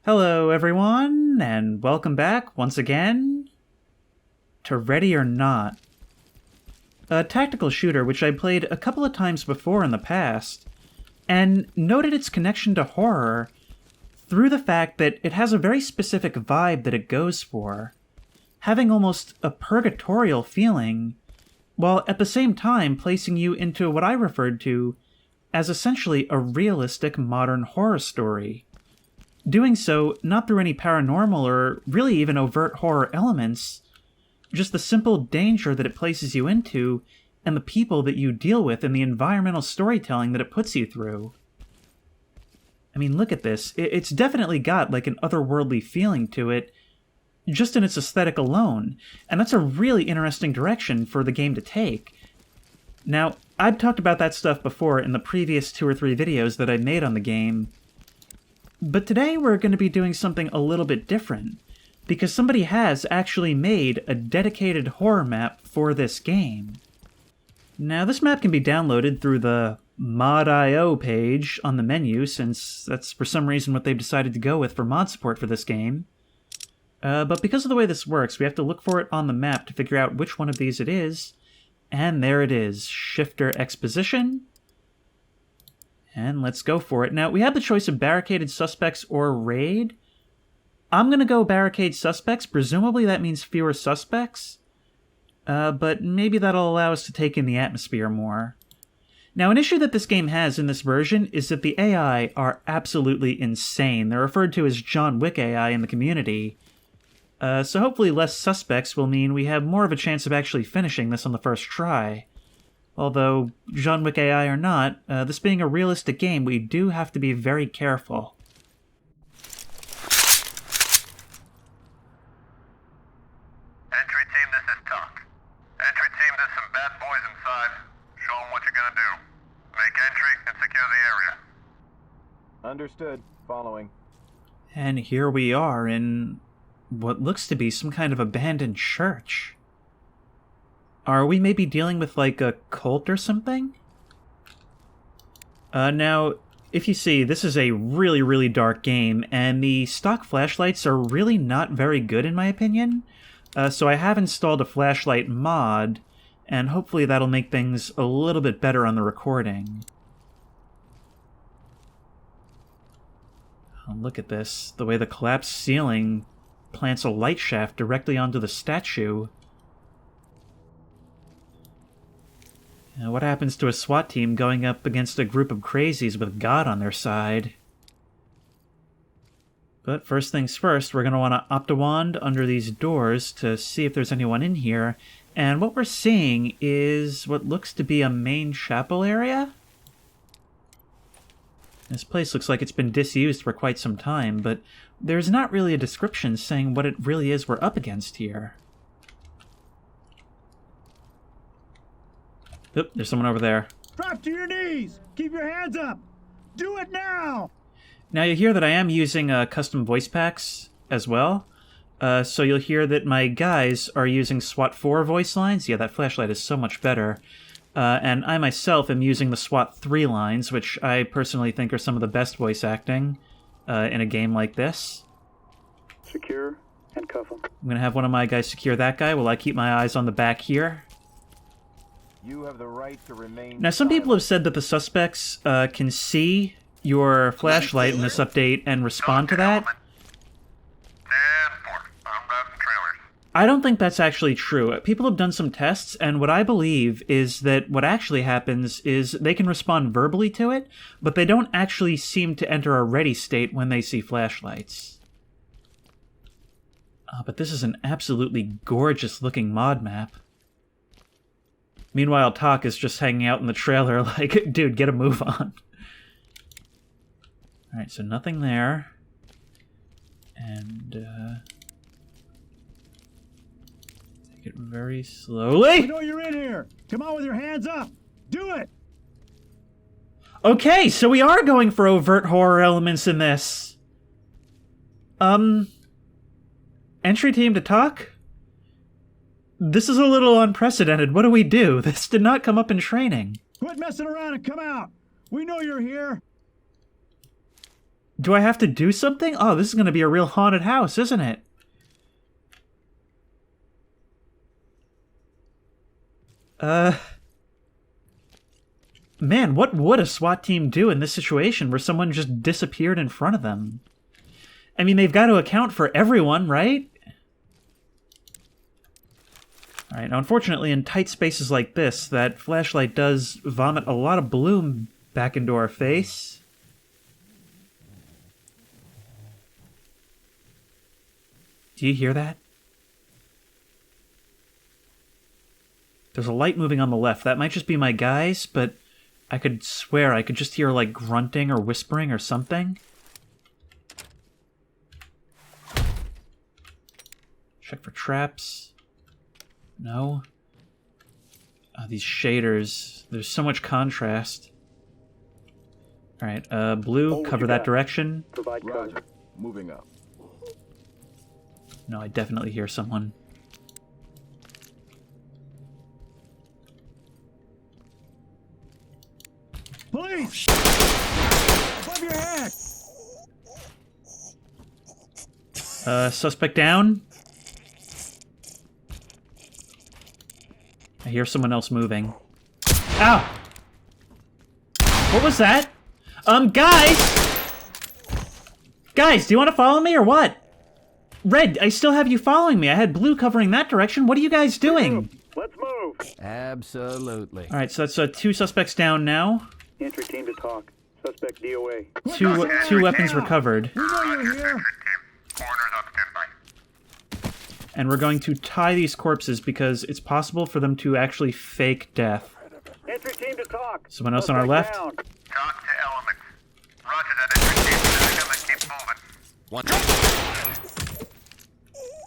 Hello, everyone, and welcome back once again to Ready or Not, a tactical shooter which I played a couple of times before in the past, and noted its connection to horror through the fact that it has a very specific vibe that it goes for, having almost a purgatorial feeling, while at the same time placing you into what I referred to as essentially a realistic modern horror story. Doing so not through any paranormal or really even overt horror elements, just the simple danger that it places you into and the people that you deal with and the environmental storytelling that it puts you through. I mean, look at this. It's definitely got like an otherworldly feeling to it just in its aesthetic alone, and that's a really interesting direction for the game to take. Now, I've talked about that stuff before in the previous 2 or 3 videos that I made on the game, but today we're going to be doing something a little bit different, because somebody has actually made a dedicated horror map for this game. Now, this map can be downloaded through the mod.io page on the menu, since that's for some reason what they've decided to go with for mod support for this game. But because of the way this works, we have to look for it on the map to figure out which one of these it is, and there it is, Shifter Exposition. And let's go for it. Now, we have the choice of barricaded suspects or raid. I'm going to go barricade suspects. Presumably that means fewer suspects. But maybe that'll allow us to take in the atmosphere more. Now, an issue that this game has in this version is that the AI are absolutely insane. They're referred to as John Wick AI in the community. So hopefully less suspects will mean we have more of a chance of actually finishing this on the first try. Although, John Wick AI or not, this being a realistic game, we do have to be very careful. Entry team, this is Tuck. Entry team, there's some bad boys inside. Show them what you're gonna do. Make entry and secure the area. Understood. Following. And here we are in what looks to be some kind of abandoned church. Are we maybe dealing with, like, a cult or something? Now, if you see, this is a really, really dark game, and the stock flashlights are really not very good, in my opinion. So I have installed a flashlight mod, and hopefully that'll make things a little bit better on the recording. Oh, look at this. The way the collapsed ceiling plants a light shaft directly onto the statue. What happens to a SWAT team going up against a group of crazies with God on their side? But first things first, we're going to want to Optiwand under these doors to see if there's anyone in here. And what we're seeing is what looks to be a main chapel area? This place looks like it's been disused for quite some time, but there's not really a description saying what it really is we're up against here. Oop, there's someone over there. Drop to your knees! Keep your hands up! Do it now! Now you hear that I am using custom voice packs as well. So you'll hear that my guys are using SWAT 4 voice lines. Yeah, that flashlight is so much better. And I myself am using the SWAT 3 lines, which I personally think are some of the best voice acting in a game like this. Secure. Handcuff him. I'm going to have one of my guys secure that guy while I keep my eyes on the back here. You have the right to remain. Now, some people have said that the suspects can see your flashlight in this update and respond to that. 10-4. I'm routing trailers. I don't think that's actually true. People have done some tests, and what I believe is that what actually happens is they can respond verbally to it, but they don't actually seem to enter a ready state when they see flashlights. But this is an absolutely gorgeous-looking mod map. Meanwhile, Talk is just hanging out in the trailer like, dude, get a move on. Alright, so nothing there. And, take it very slowly. We know you're in here! Come on with your hands up! Do it! Okay, so we are going for overt horror elements in this. Entry team to Talk? This is a little unprecedented. What do we do? This did not come up in training. Quit messing around and come out! We know you're here! Do I have to do something? Oh, this is going to be a real haunted house, isn't it? Man, what would a SWAT team do in this situation where someone just disappeared in front of them? I mean, they've got to account for everyone, right? Alright, now unfortunately in tight spaces like this, that flashlight does vomit a lot of bloom back into our face. Do you hear that? There's a light moving on the left. That might just be my guys, but I could swear I could just hear, like, grunting or whispering or something. Check for traps. No. Oh, these shaders. There's so much contrast. Alright, blue, cover that direction. Provide cover. Moving up. No, I definitely hear someone. Police! Above your head! Suspect down. I hear someone else moving. Ow! What was that? Guys! Guys, do you want to follow me or what? Red, I still have you following me. I had blue covering that direction. What are you guys doing? Let's move. Absolutely. Alright, so that's two suspects down now. Entry team to talk. Suspect DOA. Two weapons recovered. We know you're here! Coroner's on standby. And we're going to tie these corpses because it's possible for them to actually fake death. Entry team to talk. Someone else on our left? Down. Talk to elements. Roger that, entry team. Keep moving.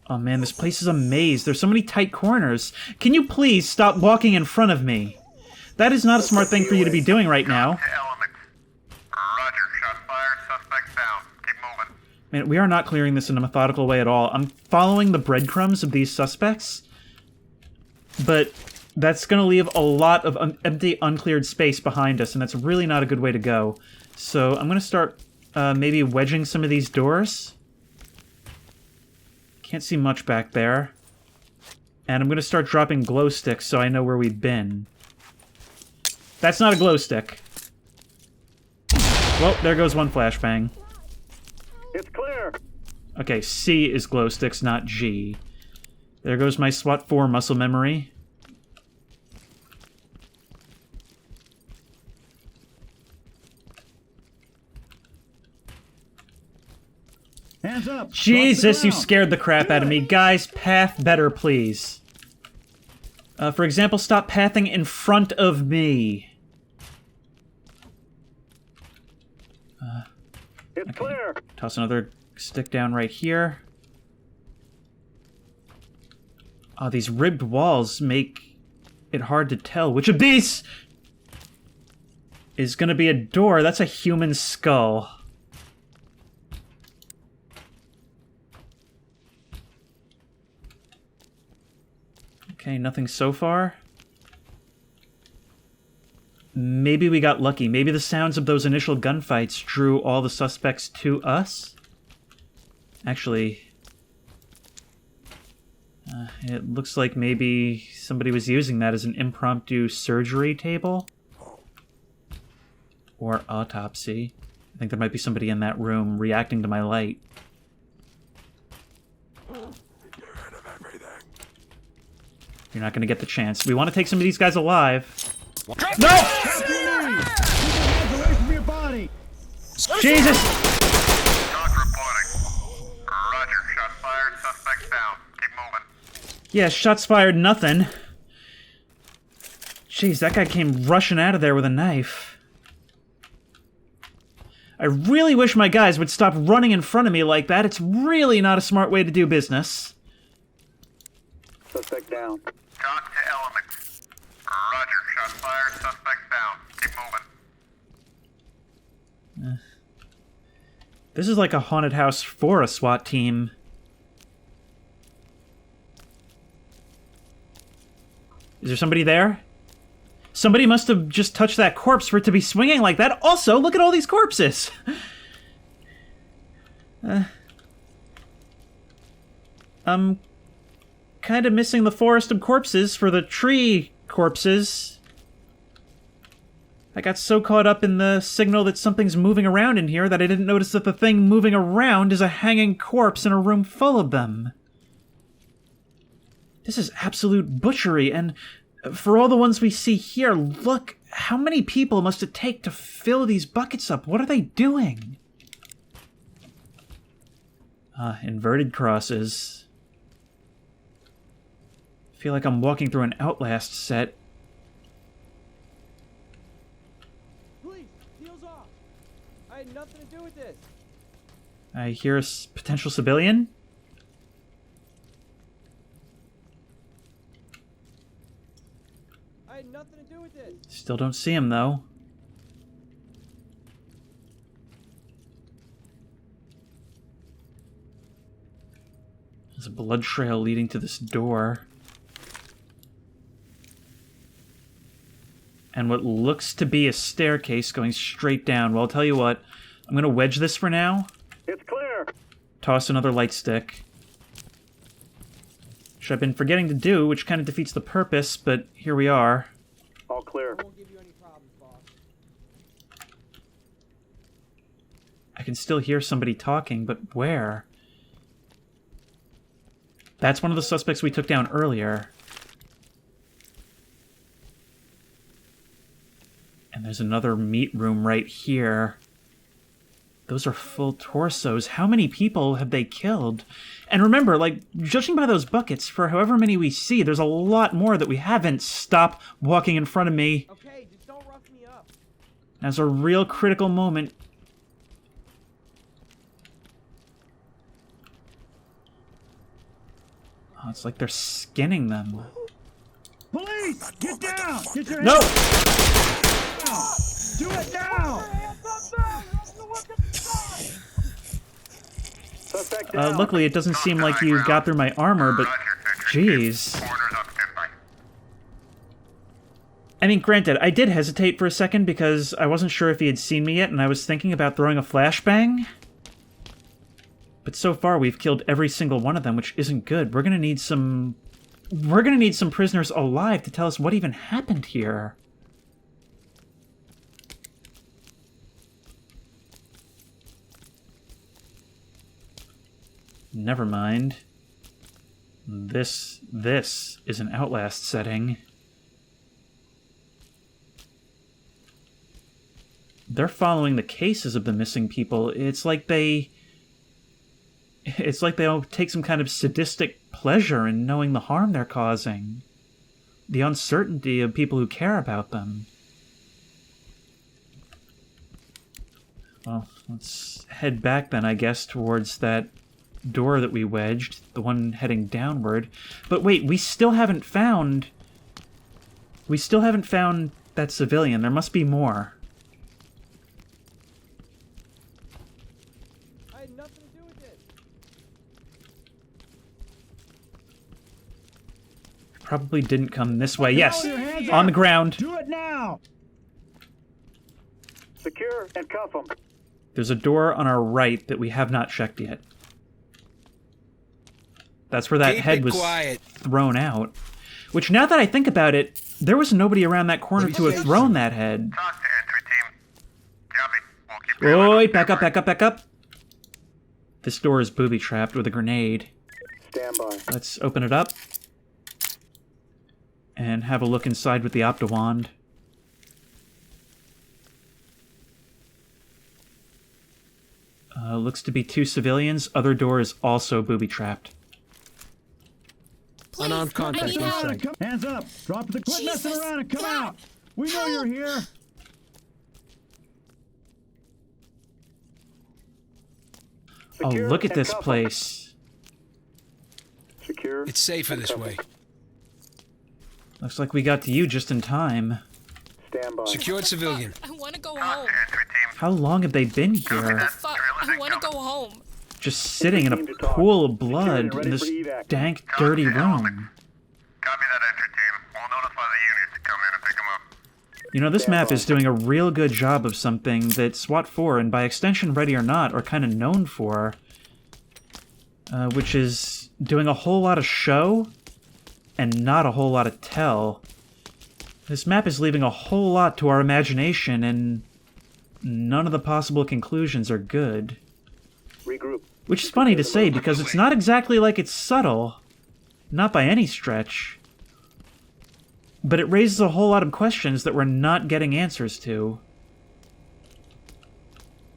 Oh man, this place is a maze. There's so many tight corners. Can you please stop walking in front of me? That is not a smart thing for you to be doing right now. To elements. Roger, shot fired, suspects down. Keep moving. Man, we are not clearing this in a methodical way at all. I'm following the breadcrumbs of these suspects, but that's going to leave a lot of empty, uncleared space behind us, and that's really not a good way to go. So I'm going to start maybe wedging some of these doors. Can't see much back there. And I'm going to start dropping glow sticks so I know where we've been. That's not a glow stick. Well, there goes one flashbang. It's clear. Okay, C is glow sticks, not G. There goes my SWAT 4 muscle memory. Hands up! Jesus, you Cross the scared the crap out of me. Guys, path better, please. For example, stop pathing in front of me. It's clear. Toss another stick down right here. Oh, these ribbed walls make it hard to tell which of these is gonna be a door. That's a human skull. Okay, nothing so far. Maybe we got lucky. Maybe the sounds of those initial gunfights drew all the suspects to us. Actually, it looks like maybe somebody was using that as an impromptu surgery table. Or autopsy. I think there might be somebody in that room reacting to my light. You're not going to get the chance. We want to take some of these guys alive. No! Keep your hands away from your body! Jesus! Talk reporting. Roger, shot fired, suspects down. Keep moving. Yeah, shots fired, nothing. Jeez, that guy came rushing out of there with a knife. I really wish my guys would stop running in front of me like that. It's really not a smart way to do business. Suspect down. Talk to elements. Roger, shot fired, suspects down. Keep moving. This is like a haunted house for a SWAT team. Is there somebody there? Somebody must have just touched that corpse for it to be swinging like that. Also, look at all these corpses! I'm kind of missing the forest of corpses for the tree corpses. I got so caught up in the signal that something's moving around in here that I didn't notice that the thing moving around is a hanging corpse in a room full of them. This is absolute butchery, and for all the ones we see here, look, how many people must it take to fill these buckets up? What are they doing? Inverted crosses. I feel like I'm walking through an Outlast set. Please, heels off. I had nothing to do with this. I hear a potential civilian. I had nothing to do with this. Still don't see him, though. There's a blood trail leading to this door. And what looks to be a staircase going straight down. Well, I'll tell you what. I'm going to wedge this for now. It's clear. Toss another light stick. Which I've been forgetting to do, which kind of defeats the purpose, but here we are. All clear. I won't give you any problems, boss. I can still hear somebody talking, but where? That's one of the suspects we took down earlier. And there's another meat room right here. Those are full torsos. How many people have they killed? And remember, like, judging by those buckets, for however many we see, there's a lot more that we haven't. Stop walking in front of me. Okay, just don't rough me up. Now's a real critical moment. Oh, it's like they're skinning them. Police! Get down! Get your No! hands down! Do it now! Suspect down. Luckily, it doesn't seem like you got through my armor, but jeez. Orders on standby. I mean, granted, I did hesitate for a second because I wasn't sure if he had seen me yet, and I was thinking about throwing a flashbang. But so far, we've killed every single one of them, which isn't good. We're gonna need some prisoners alive to tell us what even happened here. Never mind. This is an Outlast setting. They're following the cases of the missing people. It's like they all take some kind of sadistic pleasure in knowing the harm they're causing. The uncertainty of people who care about them. Well, let's head back then, I guess, towards that door that we wedged, the one heading downward. But wait, we still haven't found that civilian. There must be more. I had nothing to do with this. Probably didn't come this way. Yes, Your hands on up. the ground. Do it now! Secure and cuff them. There's a door on our right that we have not checked yet. That's where that head was thrown out. Which, now that I think about it, there was nobody around that corner to have thrown that head. Talk to entry team. Copy. We'll keep you Oi, back up, back up, back up. This door is booby-trapped with a grenade. Stand by. Let's open it up. And have a look inside with the Optiwand. Looks to be 2 civilians. Other door is also booby-trapped. Unarmed contact Come out inside. and come- Hands up! Drop the quit messing around and come out! We know you're here! Oh, Secure look at and this cuff 'em. place. Secure. It's safer and this cuff 'em. way. Looks like we got to you just in time. Stand by. Secured civilian. I want to go Talk home. to entry team. How long have they been here? Fuck, I want to go home. Just sitting in a Team to talk. pool of Secured blood and ready in this for evac. dank, dirty room. Copy that entry team. We'll notify the units to come in and pick them up. You know, this map is doing a real good job of something that SWAT 4, and by extension Ready or Not, are kind of known for. which is doing a whole lot of show and not a whole lot of tell. This map is leaving a whole lot to our imagination, and none of the possible conclusions are good. Regroup. Which is funny to say, because it's not exactly like it's subtle. Not by any stretch. But it raises a whole lot of questions that we're not getting answers to.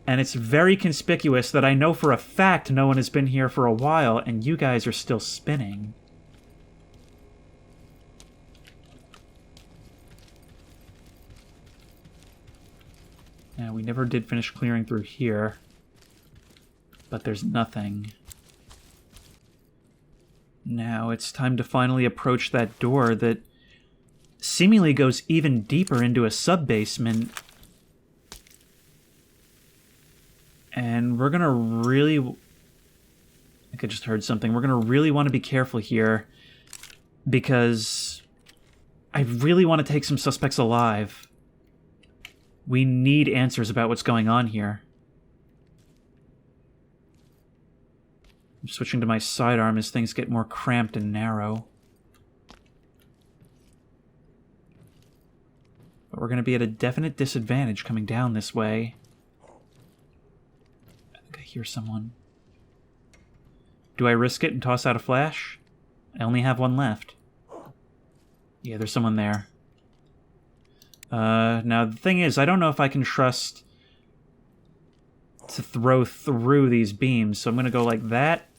And it's very conspicuous that I know for a fact no one has been here for a while, and you guys are still spinning. Yeah, we never did finish clearing through here. But there's nothing. Now it's time to finally approach that door that seemingly goes even deeper into a sub-basement. And we're gonna really... I think I just heard something. We're gonna really want to be careful here, because I really want to take some suspects alive. We need answers about what's going on here. I'm switching to my sidearm as things get more cramped and narrow. But we're going to be at a definite disadvantage coming down this way. I think I hear someone. Do I risk it and toss out a flash? I only have one left. Yeah, there's someone there. Now the thing is, I don't know if I can trust to throw through these beams, so I'm gonna go like that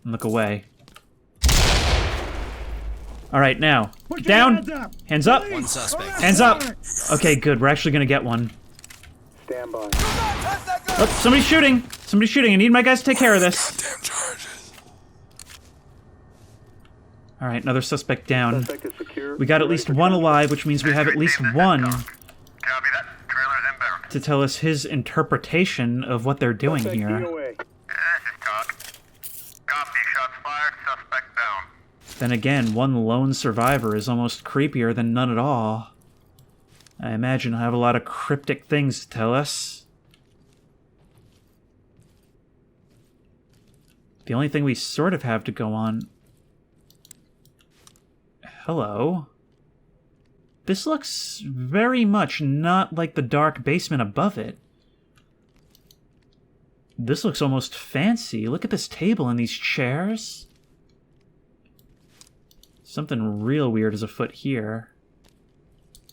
and look away. Alright, now, Put get your down! hands up! Hands up! One suspect. Hands up! Okay, good, we're actually gonna get one. Stand by. Oh, somebody's shooting! Somebody's shooting, I need my guys to take care of this. Damn charges. Alright, another suspect down. Suspect is secure. We got at least one alive, which means we have at least one Copy that. Trailer's inbound. to tell us his interpretation of what they're doing Suspect here. DOA. This is Talk. Copy. Shots fired. Suspect down. Then again, one lone survivor is almost creepier than none at all. I imagine he'll have a lot of cryptic things to tell us. The only thing we sort of have to go on... Hello. This looks very much not like the dark basement above it. This looks almost fancy. Look at this table and these chairs. Something real weird is afoot here.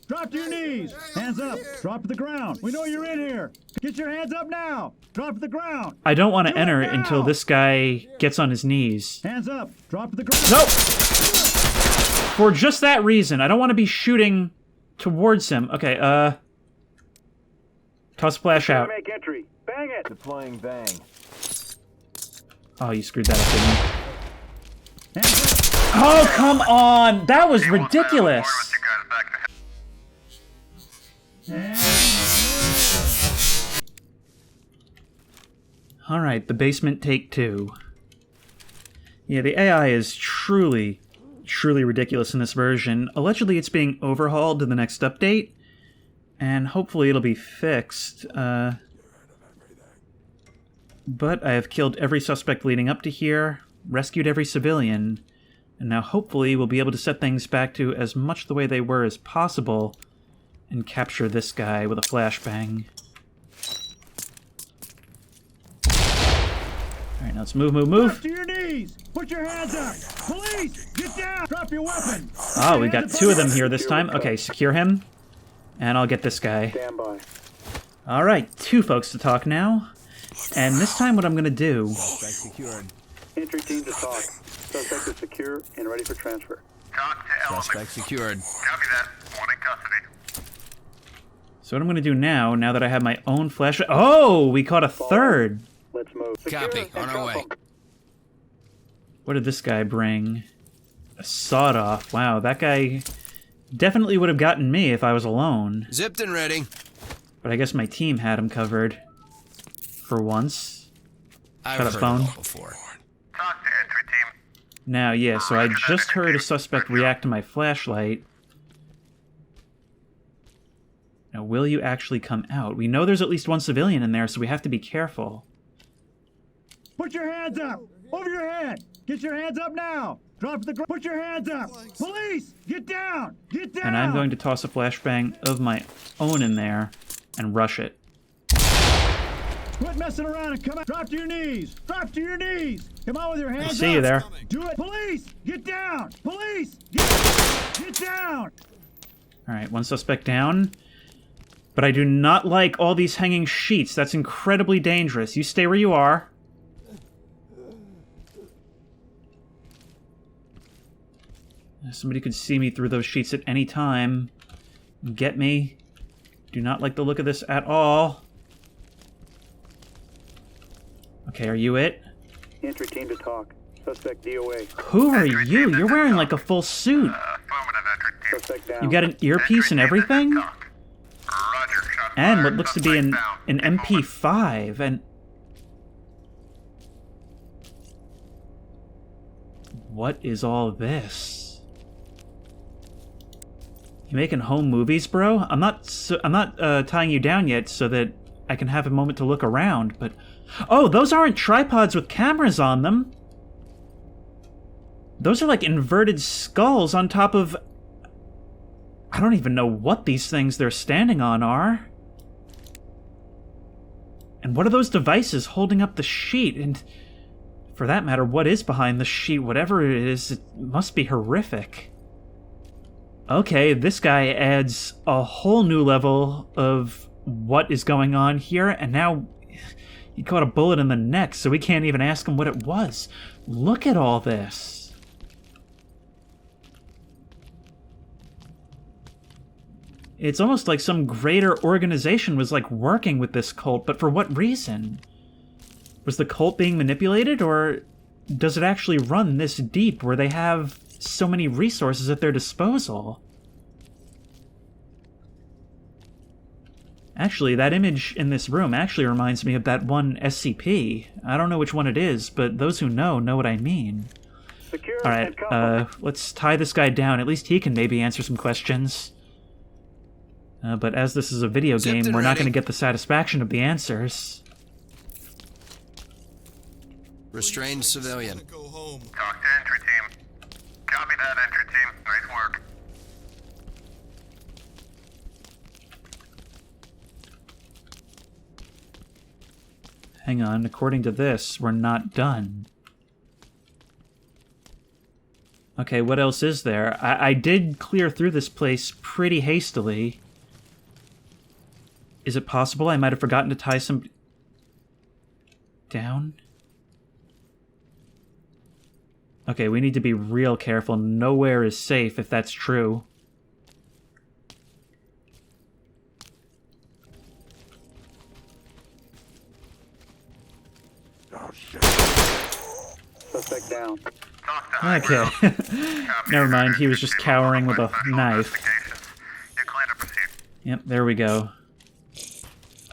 Drop to your knees. Hands up. Drop to the ground. We know you're in here. Get your hands up now. Drop to the ground. I don't want to Do it enter now. until this guy gets on his knees. Hands up. Drop to the ground. Nope! For just that reason. I don't want to be shooting towards him. Okay, toss flash out. Make entry. Bang it. Deploying bang. Oh, you screwed that up, didn't you? Hands up. Oh, come on! That was ridiculous! With you guys back to Alright, the basement take 2. Yeah, the AI is truly ridiculous in this version. Allegedly, it's being overhauled to the next update, and hopefully it'll be fixed. But I have killed every suspect leading up to here, rescued every civilian, and now hopefully we'll be able to set things back to as much the way they were as possible and capture this guy with a flashbang. Alright, now let's move. Drop to your knees. Put your hands up. Police, get down. Drop your weapon. Oh, we got 2 of them here this time. Okay, secure him. And I'll get this guy. Stand by. Alright, 2 folks to talk now. And this time what I'm gonna do... Suspect secured. Entry team to talk. Suspect is secure and ready for transfer. Talk to element. Suspect secured. Copy that. One in custody. So what I'm gonna do now that I have my own flash... Oh, we caught a third! Let's move. Copy. Secure On and our way. confirm. What did this guy bring? A sawed-off. Wow, that guy definitely would have gotten me if I was alone. Zipped and ready. But I guess my team had him covered. For once. I've Got a heard phone? it all before. Talk to entry team. Now, yeah, so I just heard a suspect react to my flashlight. Now, will you actually come out? We know there's at least one civilian in there, so we have to be careful. Put your hands up! Over your head! Get your hands up now! Drop to the ground! Put your hands up! Police! Get down! Get down! And I'm going to toss a flashbang of my own in there and rush it. Quit messing around and come out! Drop to your knees! Drop to your knees! Come on with your hands up! I see you there. Do it! Police! Get down! Police! Get down! Alright, one suspect down. But I do not like all these hanging sheets. That's incredibly dangerous. You stay where you are. Somebody could see me through those sheets at any time. Get me. Do not like the look of this at all. Okay, are you it? Entry team to talk. Suspect DOA. Who are you? You're wearing like a full suit. Affirmative, entry team. Suspect down. You got an earpiece and everything? Talk. Roger, shot And fired. what looks to be an Suspect down. MP5, and... What is all this? You making home movies, bro? I'm not tying you down yet so that I can have a moment to look around, but... Oh, those aren't tripods with cameras on them! Those are like inverted skulls on top of... I don't even know what these things they're standing on are. And what are those devices holding up the sheet? And for that matter, what is behind the sheet? Whatever it is, it must be horrific. Okay, this guy adds a whole new level of what is going on here, and now he caught a bullet in the neck, so we can't even ask him what it was. Look at all this. It's almost like some greater organization was like working with this cult, but for what reason? Was the cult being manipulated, or does it actually run this deep where they have so many resources at their disposal? Actually, that image in this room actually reminds me of that one SCP. I don't know which one it is, but those who know what I mean. Secure Alright, and cover. let's tie this guy down. At least he can maybe answer some questions. But as this is a video Zipped game, and we're not ready. going to get the satisfaction of the answers. Restrained civilian. Talk to entry team. Copy that, entry team. Nice work. Hang on, according to this, we're not done. Okay, what else is there? I did clear through this place pretty hastily. Is it possible I might have forgotten to tie some... down? Okay, we need to be real careful. Nowhere is safe if that's true. Suspect down. Talk to high Okay. ground. Copy Never that, mind, he entry was just team. cowering with a Special knife. investigations. You're clear to proceed. Yep, there we go.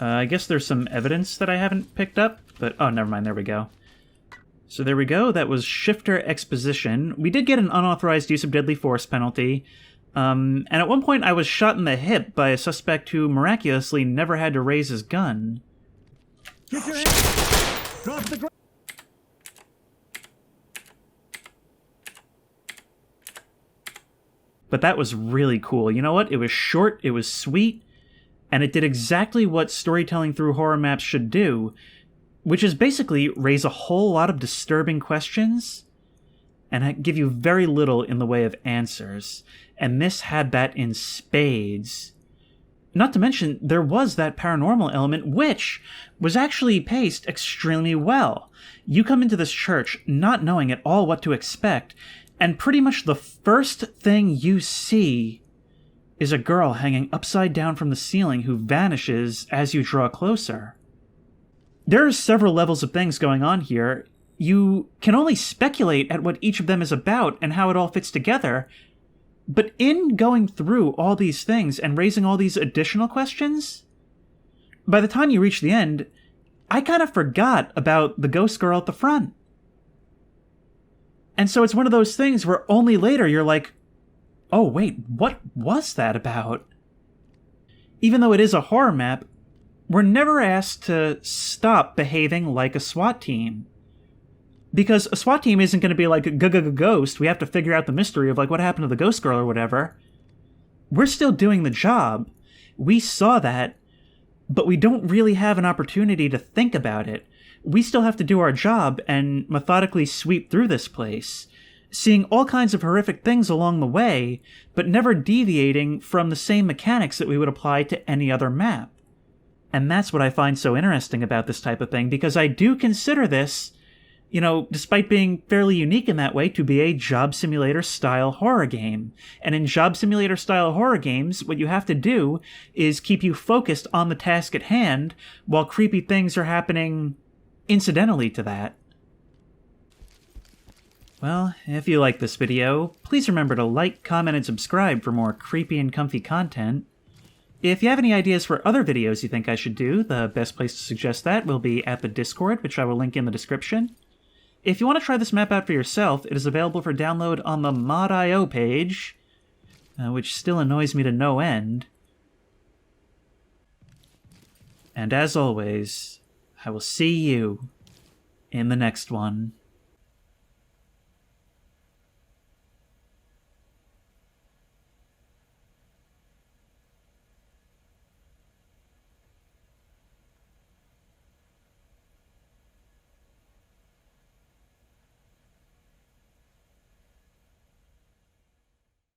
I guess there's some evidence that I haven't picked up, but... Oh, never mind, there we go. So there we go, that was Shifter Exposition. We did get an unauthorized use of deadly force penalty, and at one point I was shot in the hip by a suspect who miraculously never had to raise his gun. Get your hands! Drop to the ground! But that was really cool. You know what? It was short, it was sweet, and it did exactly what storytelling through horror maps should do, which is basically raise a whole lot of disturbing questions and give you very little in the way of answers. And this had that in spades. Not to mention, there was that paranormal element, which was actually paced extremely well. You come into this church not knowing at all what to expect, and pretty much the first thing you see is a girl hanging upside down from the ceiling who vanishes as you draw closer. There are several levels of things going on here. You can only speculate at what each of them is about and how it all fits together. But in going through all these things and raising all these additional questions, by the time you reach the end, I kind of forgot about the ghost girl at the front. And so it's one of those things where only later you're like, oh wait, what was that about? Even though it is a horror map, we're never asked to stop behaving like a SWAT team. Because a SWAT team isn't going to be like a ghost. We have to figure out the mystery of like what happened to the ghost girl or whatever. We're still doing the job. We saw that, but we don't really have an opportunity to think about it. We still have to do our job and methodically sweep through this place, seeing all kinds of horrific things along the way, but never deviating from the same mechanics that we would apply to any other map. And that's what I find so interesting about this type of thing, because I do consider this, you know, despite being fairly unique in that way, to be a job simulator style horror game. And in job simulator style horror games, what you have to do is keep you focused on the task at hand while creepy things are happening incidentally to that. Well, if you like this video, please remember to like, comment, and subscribe for more creepy and comfy content. If you have any ideas for other videos you think I should do, the best place to suggest that will be at the Discord, which I will link in the description. If you want to try this map out for yourself, it is available for download on the mod.io page, which still annoys me to no end. And as always, I will see you in the next one.